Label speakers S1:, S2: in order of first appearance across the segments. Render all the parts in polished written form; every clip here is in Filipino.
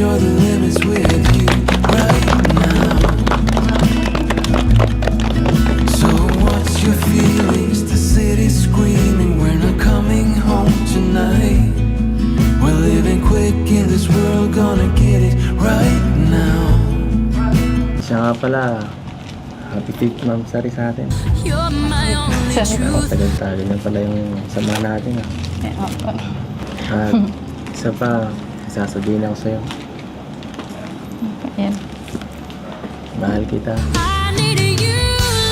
S1: sure the limit's with you right now. So what's your feelings? The city's screaming, we're not coming home tonight. We're living quick in this world, gonna get it right now.
S2: Siya nga pala, happy trip Ma'am Sari sa atin.
S3: You're my only truth.
S2: Tagal-tagal na pala yung sama natin ah. At isa pa, sasabihin ako sa'yo.
S4: Ayan.
S2: Mahal kita.
S3: I need you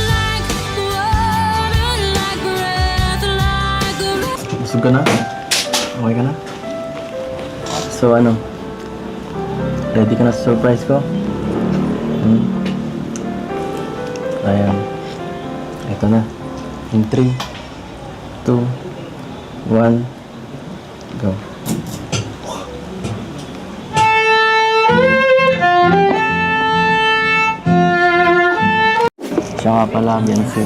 S3: like water, like breath, like a
S2: Busog ka na? Okay ka na? So ano? Ready ka na sa surprise ko? Ayan. Ito na. In 3, 2, 1, go. Siya nga pala, Beyonce.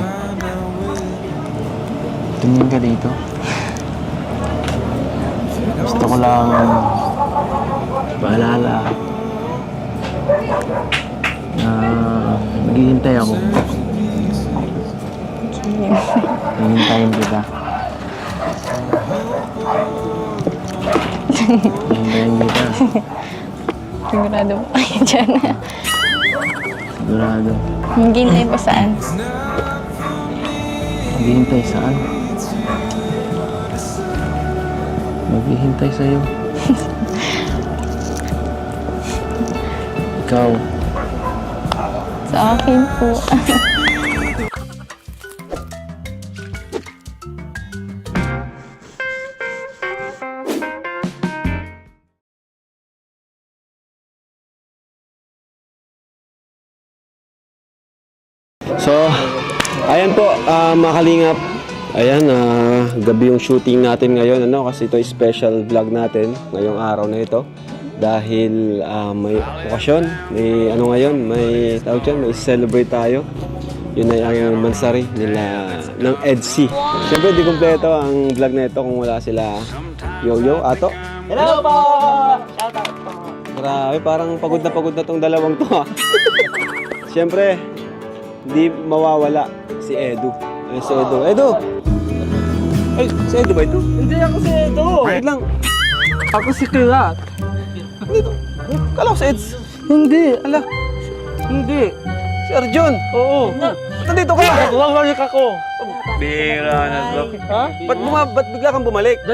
S2: Tumingin ka dito. Gusto ko lang paalala na naghihintay ako. Hihintayin kita. Hihintayin kita.
S4: Sigurado po kayo dyan.
S2: Sigurado.
S4: Maghihintay pa saan?
S2: Maghihintay saan? Maghihintay sa'yo. Ikaw.
S4: Sa akin po.
S5: So, ayan po, mga kalingap. Ayan, gabi yung shooting natin ngayon, ano, kasi ito special vlog natin ngayong araw na ito. Dahil may okasyon, may ano ngayon, may tawag dyan, may celebrate tayo. Yun ay ang mansari nila ng EDC. Siyempre, di kompleto ang vlog na ito kung wala sila Yo-Yo, Ato. Hello po! Shout out po! Grabe, parang pagod na tong dalawang to ha. Siyempre, di mawawala si Edu. Ay, si Edu. Edu! Ay, si Edu ba ito?
S6: Hindi ako si Edo.
S5: Wait lang.
S6: Ako si Kirat.
S5: Dito. Kala ko si Eds.
S6: Hindi.
S5: Ala,
S6: Hindi.
S5: si Arjun.
S6: Oo.
S5: Ba't nandito ka?
S6: Bumabalik ako.
S5: Bira na to.
S6: Ha?
S5: Ba't bigla kang bumalik?